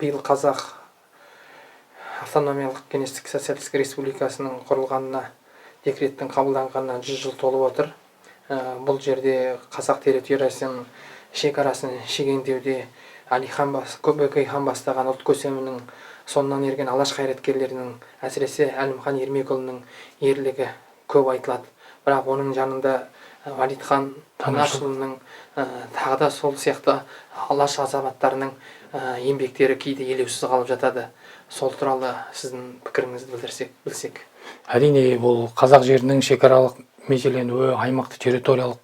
биыл қазақ автономиялық кеңестік социалистік республикасының құрылғанына, декреттің қабылданғанына 100 жыл толып отыр. Бұл жерде қазақ территориясының шекарасын шегендеуде Бөкей хан бастаған ұлт көсемінің сонынан ерген алаш қайраткерлерінің, әсіресе Әлімхан Ермекұлының ерлігі көп айтылады. Бірақ оның жанында Уәлитхан Танашұлының тағы да сол сияқты алаш азаматтарының еңбектері кейде елеусіз қалып жатады. Сол туралы сіздің пікіріңізді білсек. Әрине, бұл қазақ жерінің шекаралық межеленуі, аймақты территориялық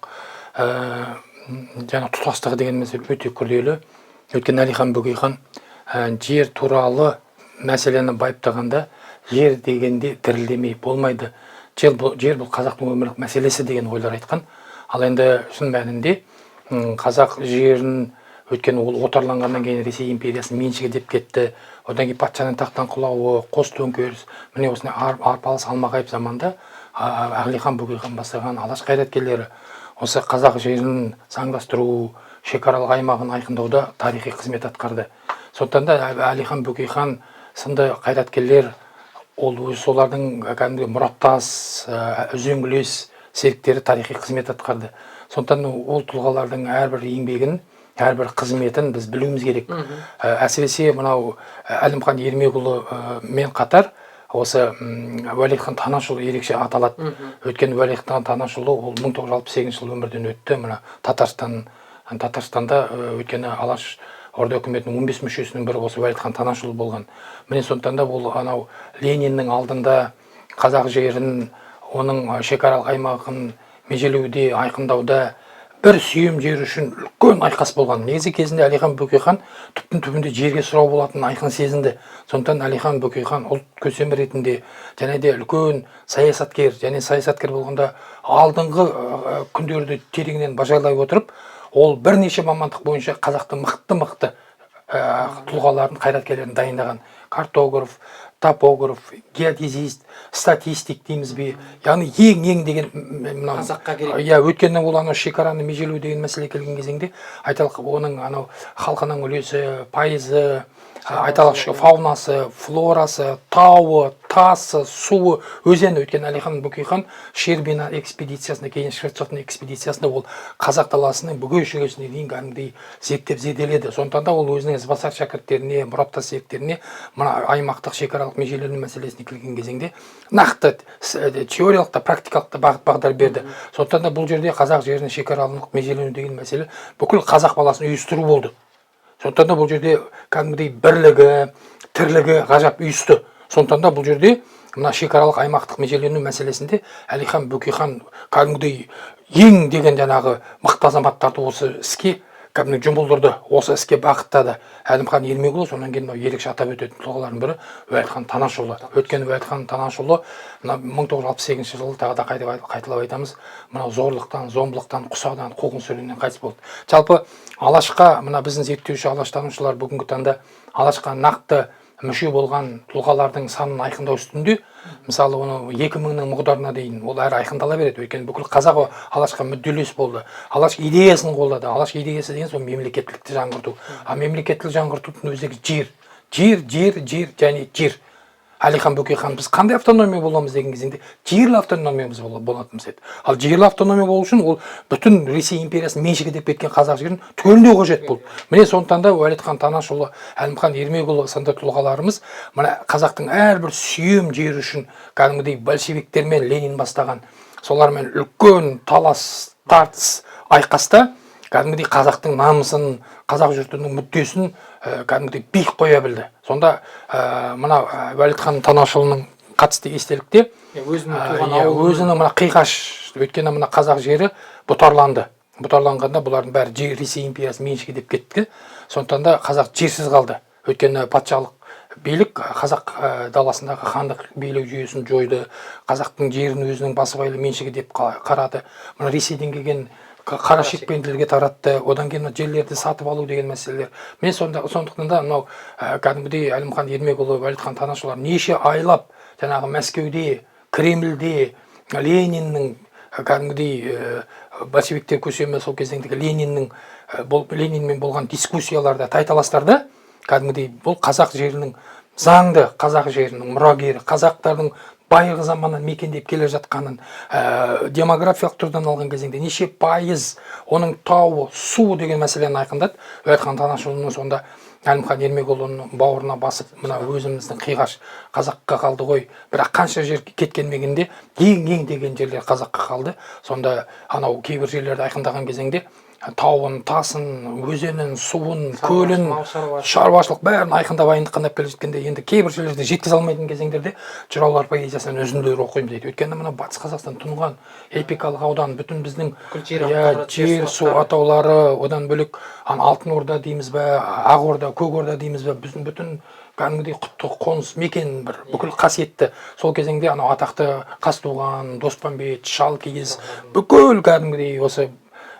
тұтастығы деген мәселе өте күрделі. Өйткені Әлихан Бөкейхан жер туралы мәселені байыптағанда, жер дегенде дірілдемей болмайды. Жер бұл қазақтың өмірлік мәселесі деген ойлар айтқан. Ал енді шын мәнінде қазақ жерін өйткені ол отарланғаннан кейін Ресей империясын меншігі деп кетті. Одан кейін патшаның тақтан құлауы, қос төңкеріс, міне осындай арпалыс алмағайып заманда Әлихан Бөкейхан бастаған алаш қайраткерлері осы қазақ жерін заңдастыру, шекаралық аймағын айқындауда тарихи қызмет атқарды. Сондықтан да Әлихан Бөкейхан сынды қайраткерлер солардың мұраттас, үзеңгілес серіктері тарихи қызмет атқарды. Сондықтан ол тұлғалардың әрбір еңбегін, әрбір қызметін біз білуіміз керек. Әсіресе мынау Әлімхан Ермекұлы мен қатар осы Уәлитхан Танашұлы ерекше аталады. Өйткені Уәлитхан Танашұлы ол 1968 жыл өмірден өтті. Мына Татарстанда өйткені алаш орда үкіметінің 15 мүшесінің бірі осы Уәлитхан Танашұлы болған. Міне сондықтан да ол анау Лениннің алдында қазақ жерін, оның шекаралық аймағын межелеуде, айқындауда бір сүйем жер үшін үлкен айқас болған. Негізі кезінде Әлихан Бөкейхан түптің-түбінде жерге сұрау болатын айқын сезінді. Сондықтан Әлихан Бөкейхан ұлт көсемі ретінде және де үлкен саясаткер, және саясаткер болғанда алдыңғы күндерді тереңнен бажайлай отырып, ол бірнеше мамандық бойынша қазақтың мықты тұлғаларын, қайраткерлерін дайындаған. Картограф, топограф, геодезист, статистик дейміз бе. Яғни ең деген қазаққа керек. Өткеннен ол анау шекараны межелеу деген мәселе келген кезеңде айталық оның анау халқының үлесі, пайызы, айталық фаунасы, флорасы, тауы, тасы, суы, өзені. Өткен Әлихан Бөкейхан Шербина экспедициясында, кейін Шерцотын экспедициясында ол қазақ даласының бүге шігесіне дейін кәдімгідей зерттеп зерделеді. Сондықтан да ол өзінің ізбасар шәкірттеріне, мұраттас серіктеріне мына аймақтық шекаралық межелену мәселесіне келген кезеңде нақты теориялық та практикалық та бағыт-бағдар берді. Сондықтан да бұл жерде қазақ жерінің шекаралық межелену деген мәселе бүкіл қазақ баласын үйістіру болды. Сондықтан да бұл жерде кәдімгідей бірлігі, тірлігі ғажап үйісті. Сондықтан да бұл жерде мына шекаралық аймақтық межелену мәселесінде Әлихан Бөкейхан кәдімгідей ең деген жаңағы мықты азаматтарды осы іске кәдімгі жұмылдырды, осы іске бағыттады. Әлімхан Ермекұлы, сонан кейін ерекше атап өтетін тұлғалардың бірі Уәлитхан Танашұлы. Өйткені Уәлитхан Танашұлы 1968 жылы тағы да қайталап айтамыз, мынау зорлықтан, зомбылықтан, құсаудан, қуғын-сүргіннен қайтыс болды. Жалпы алашқа, мына біздің зерттеуші алаштанушылар бүгінгі таңда алашқа нақты мүше болған тұлғалардың санын айқындау үстінде, мысалы оны 2000-нің мұғдарына дейін ол әрі айқындала береді. Өйткені бүкіл қазақ алашқа мүдделес болды. Алаш идеясын қолдады. Алаш идеясы деген сол мемлекеттілікті жаңғырту. А мемлекеттілік жаңғыртудың өзегі жер және жер. Әлихан Бөкейхан біз қандай автономия боламыз деген кезеңде жерлі автономиямыз болатымыз еді. Ал жерлі автономия болу үшін ол бүтін Ресей империясының меншігі деп кеткен қазақ жерін түгелдеу қажет болды. Міне сондықтан да Уәлитхан Танашұлы, Әлімхан Ермекұлы сынды тұлғаларымыз мына қазақтың әрбір сүйем жері үшін кәдімгідей большевиктермен Ленин бастаған солармен үлкен талас, тартыс, айқаста кәдімгідей қазақтың намысын, қазақ жұртының мүддесін кәдімгідей биік қоя білді. Сонда мына Уәлитхан Танашұлының қатысты естелікте өзінің мына қиғаш, өйткені мына қазақ жері бұтарланды. Бұтарланғанда бұлардың бәрі Ресей империясы меншігі деп кетті. Сондықтан да қазақ жерсіз қалды. Өйткені патшалық билік қазақ даласындағы хандық билік жүйесін жойды. Қазақтың жерін өзінің басыбайлы меншігі деп қарады. Мына Ресейден келген қара шекпенділерге таратты, одан кейін жерлерді сатып алу деген мәселелер. Мен сондықтан да мынау кәдімгідей Әлімхан Ермекұлы, Уәлитхан Танашұлар неше айлап жаңағы Мәскеуде, Кремльде Лениннің кәдімгідей большевиктер көсемі сол кезеңдегі Ленинмен болған дискуссияларда, тайталастарда кәдімгідей бұл қазақ жерінің заңды, қазақ жерінің мұрагері, қазақтардың байырғы заманнан мекендеп келе жатқанын демографиялық тұрдан алған кезеңде неше пайыз оның тауы, су деген мәселені айқындады. Уәлихан Танашұлының сонда Әлімхан Ермекұлының бауырына басып, мына өзіміздің қиғаш қазаққа қалды ғой, бірақ қанша жер кеткенмегенде ең деген жерлер қазаққа қалды. Сонда анау кейбір жерлерді айқындаған кезеңде тауын, тасын, өзенін, суын, көлін, шаруашылық бәрін айқындап айқындап келе жеткенде, енді кейбір жерлерде жеткізе алмайтын кезеңдерде жыраулар поэзиясынан үзінділер оқимын дейді. Өйткені мына Батыс Қазақстан тұнған эпикалық аудан, бүтін біздің жер, су атаулары, одан бөлек Алтын Орда дейміз бе, Ақ Орда, Көк Орда дейміз бе, біздің бүтін кәдімгідей құтты қоныс мекен бір бүкіл қасиетті. Сол кезеңде анау атақты Қазтуған, Доспанбет, Шалкиіз бүкіл кәдімгідей осы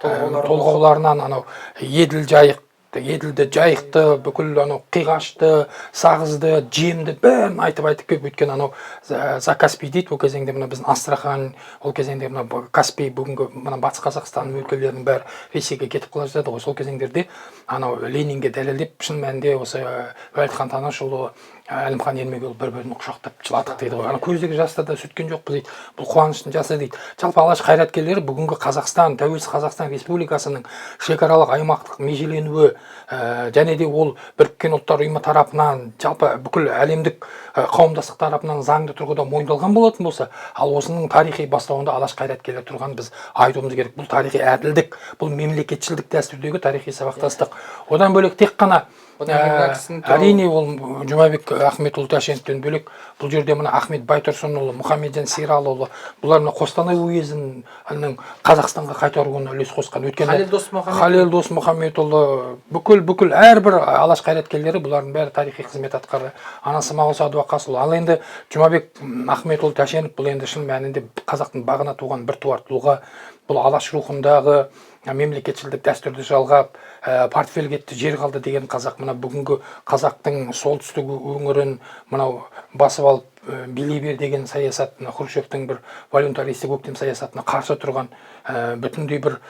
толғауларынан анау еділді, жайықты, бүкіл анау қиғашты, сағызды, жемді бәрін айтып кеп, өткен анау Закаспий дейді. Ол кезеңде мына біздің Астрахань, ол кезеңде мына Каспий, бүгінгі мына Батыс Қазақстан өлкелерінің бәрі Ресейге кетіп қала жатады ғой. Сол кезеңдерде анау Ленинге дәлелдеп, шын мәнінде осы Уәлихан Танашұлы, Әлімхан Ермекұлы бір-бірін құшақтап жыладық дейді ғой. Ана көздегі жастарда сүткен жоқпыз дейді. Бұл қуаныштың жасы дейді. Жалпы алаш қайраткерлері бүгінгі Қазақстан, тәуелсіз Қазақстан Республикасының шекаралық аймақтық межеленуі және де ол Біріккен Ұлттар ұйымы тарапынан, жалпы бүкіл әлемдік қауымдастық тарапынан заңды тұрғыда мойындалған болатын болса, ал осының тарихи бастауында алаш қайраткерлері тұрған біз айтуымыз керек. Бұл тарихи әділдік, бұл мемлекетшілдік дәстүрдегі тарихи сабақтастық. Одан бөлек тек қана әрине ол Жұмабек Ахметұлы Тәшеновтен бөлек бұл жерде мына Ахмет Байтұрсынұлы, Мұхамеджан Сералыұлы, бұлар мына Қостанай уезінің Қазақстанға қайтаруына үлес қосқан. Өйткені Халел Досмұхамедұлы, бүкіл әрбір алаш қайраткерлері бұлардың бәрі тарихи қызмет атқарды. Анасы Мағауса Сәдуақасұлы. Ал енді Жұмабек Ахметұлы Тәшенов бұл енді шын мәнінде қазақтың бағына туған бір туар тұлға. Бұл алаш рухындағы мемлекетшілдік дәстүрді жалғап, портфель кетті, жер қалды деген қазақ мына бүгінгі қазақтың солтүстік өңірін мынау басып алып билей бер деген саясатына, Хрущевтің бір волюнтаристік өктем саясатына қарсы тұрған бүтіндей бір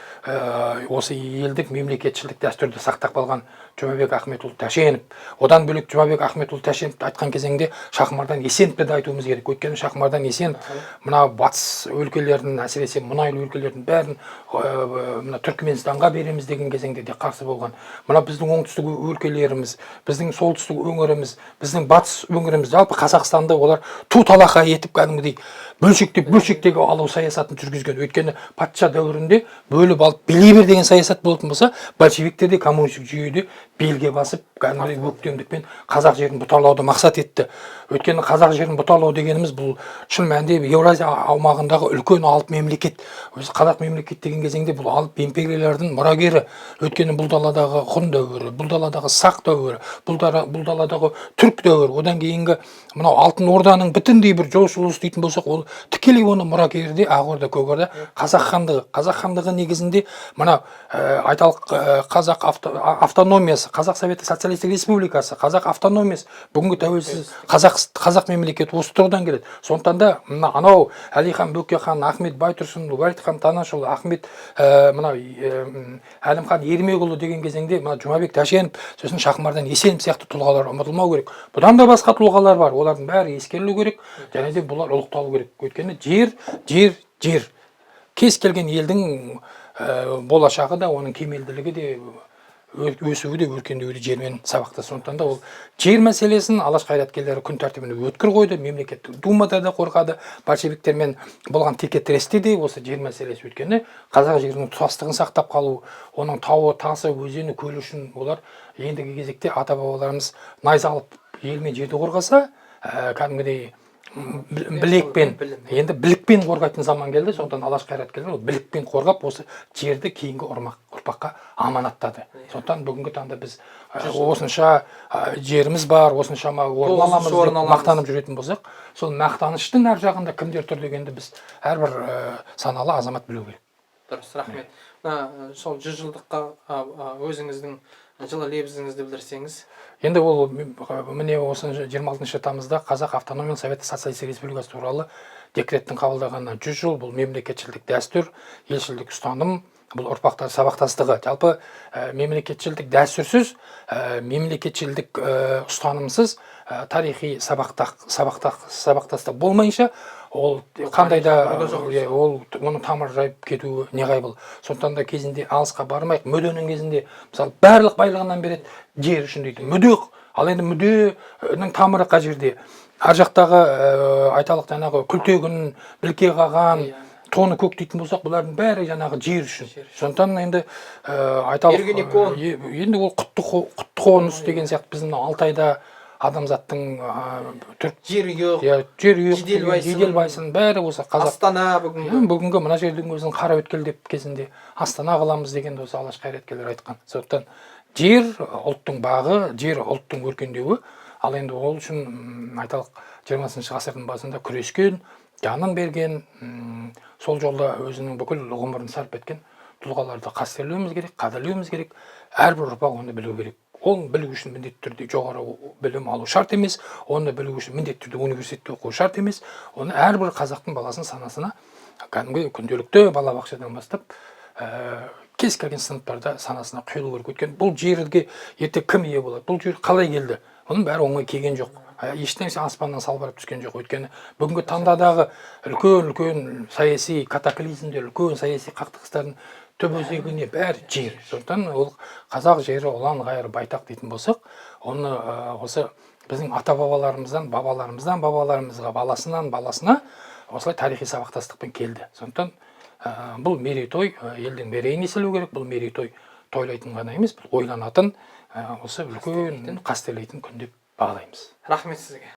осы елдік мемлекетшілдік дәстүрді сақтап қалған Жұмабек Ахметұлы Тәшенов. Одан бөлек Жұмабек Ахметұлы Тәшеновті айтқан кезеңде Шахмардан Есеновті де айтуымыз керек. Өйткені Шахмардан Есенов мына батыс өлкелерінің, әсіресе мұнайлы өлкелердің бәрін мына Түркменстанға береміз деген кезеңде де қарсы болған. Мына біздің оңтүстік өлкелеріміз, біздің солтүстік өңіріміз, біздің батыс өңіріміз, жалпы Қазақстанды олар ту талақа етіп кәдімгідей бөлшектегі алу саясатын жүргізген. Өйткені патша дәуірінде бөліп алып билей бер деген саясат болатын болса, большевиктер де коммунистік жүйеде белге басып кәдімгідей өктемдікпен қазақ жерін бұтарлауды мақсат етті. Өйткені қазақ жерін бұтарлау дегеніміз бұл шын мәнінде Еуразия аумағындағы үлкен алып мемлекет. Өзі қазақ мемлекет деген кезеңде бұл алып империялардың мұрагері. Өйткені бұл даладағы ғұн дәуірі, бұл даладағы сақ дәуірі, бұл даладағы түрік дәуірі, одан кейінгі мынау Алтын Орданың бүтіндей бір жолшылығы дейтін болсақ, ол тікелей оны мұрагері Ақ Орда, Көк Орда, қазақ хандығы. Қазақ хандығы негізінде мына айталық қазақ автономиясы, Қазақ Советі Социалистік Республикасы, қазақ автономиясы, бүгінгі тәуелсіз қазақ мемлекеті осы тұрғыдан келеді. Сондықтан да анау Әлихан Бөкейхан, Ахмет Байтұрсынұлы, Уәлихан Танашұлы, Ахмет мына Әлімхан Ермекұлы деген кезеңде мына Жұмабек Тәшенов, сосын Шахмардан Есенов сияқты тұлғалар ұмытылмау керек. Бұдан да басқа тұлғалар бар, олардың бәрі ескерілу керек, және де бұлар ұлықталу керек. Өйткені жер. Кез келген елдің болашағы да, оның кемелділігі де, өсуі де, өркендеуі де жермен сабақты. Сондықтан да ол жер мәселесін алаш қайраткерлері күн тәртібіне өткір қойды, мемлекеттік думада да қорғады, большевиктермен болған текетіресте де осы жер мәселесі. Өткені қазақ жерінің тұтастығын сақтап қалу, оның тауы, тасы, өзені, көлі үшін олар ендігі кезекте ата-бабаларымыз найза алып ел мен жерді қорғаса, кәдімгідей білікпен қорғайтын заман келді. Сондықтан алаш қайраткерлері білікпен қорғап осы жерді кейінгі ұрпаққа аманаттады. Сондықтан бүгінгі таңда біз осынша жеріміз бар, осыншама орын аламыз деп мақтанып жүретін болсақ, сол мақтаныштың ар жағында кімдер тұр дегенді біз әрбір саналы азамат білу керек. Дұрыс, рахмет. Сол 100 жылдыққа өзіңіздің жылы лебізіңізді білдірсеңіз. Енді ол міне осы 26 тамызда Қазақ Автономиялық Советі Социалистік Республикасы туралы декреттің қабылдағанына 100 жыл. Бұл мемлекетшілдік дәстүр, елшілдік ұстаным, бұл ұрпақтар сабақтастығы. Жалпы мемлекетшілдік дәстүрсіз, мемлекетшілдік ұстанымсыз тарихи сабақтастық болмайынша ол қандай да ол оның тамыр жайып кетуі неғайбыл. Сондықтан да кезінде алысқа бармайық. Мүденің кезінде мысалы барлық байлығынан береді жер үшін дейді. Мүдек. Ал енді мүденің тамыры қай жерде? Ар жақтағы айталық жаңағы күлтегін, білке қаған, тоны көк дейтін болсақ, бұлардың бәрі жаңағы жер үшін. Сондықтан енді айталық енді ол құтты қоныс деген сияқты біздің Алтайда адамзаттың жер үйек, жеделбайсын бәрі осы қазақ. Астана бүгінгі мына жердің өзін қара өткел деп кезінде Астана қыламыз дегенді осы алаш қайраткерлер айтқан. Сондықтан жер ұлттың бағы, жер ұлттың өркендеуі. Ал енді ол үшін айталық 20 ғасырдың басында күрескен, жанын берген, сол жолда өзінің бүкіл ғұмырын сарп еткен тұлғаларды қастерлеуіміз керек, қадірлеуіміз керек. Әрбір ұрпақ оны білу керек. Ол білу үшін міндетті түрде жоғары білім алу шарт емес, оны білу үшін міндетті түрде университетте оқу шарт емес. Оны әрбір қазақтың баласының санасына кәдімгі күнделікті балабақшадан бастап кез келген сыныптарда санасына құйылу керек. Өйткені бұл жерге ертең кім ие болады? Бұл жер қалай келді? Оның бәрі оңай келген жоқ. Ештеңе аспаннан салбырап түскен жоқ. Өйткені бүгінгі таңдадағы үлкен саяси катаклизмдер, үлкен саяси қақтығыстардың түп өзегіне бәрі жер. Сондықтан ол қазақ жері ұлан ғайыр байтақ дейтін болсақ, оны осы біздің ата-бабаларымыздан, бабаларымызға, баласына осылай тарихи сабақтастықпен келді. Сондықтан бұл мерейтой елдің мерейін еселеу керек. Бұл мерейтой тойлайтын ғана емес, бұл ойланатын, осы үлкен қастерлейтін күн деп бағалаймыз. Рахмет сізге.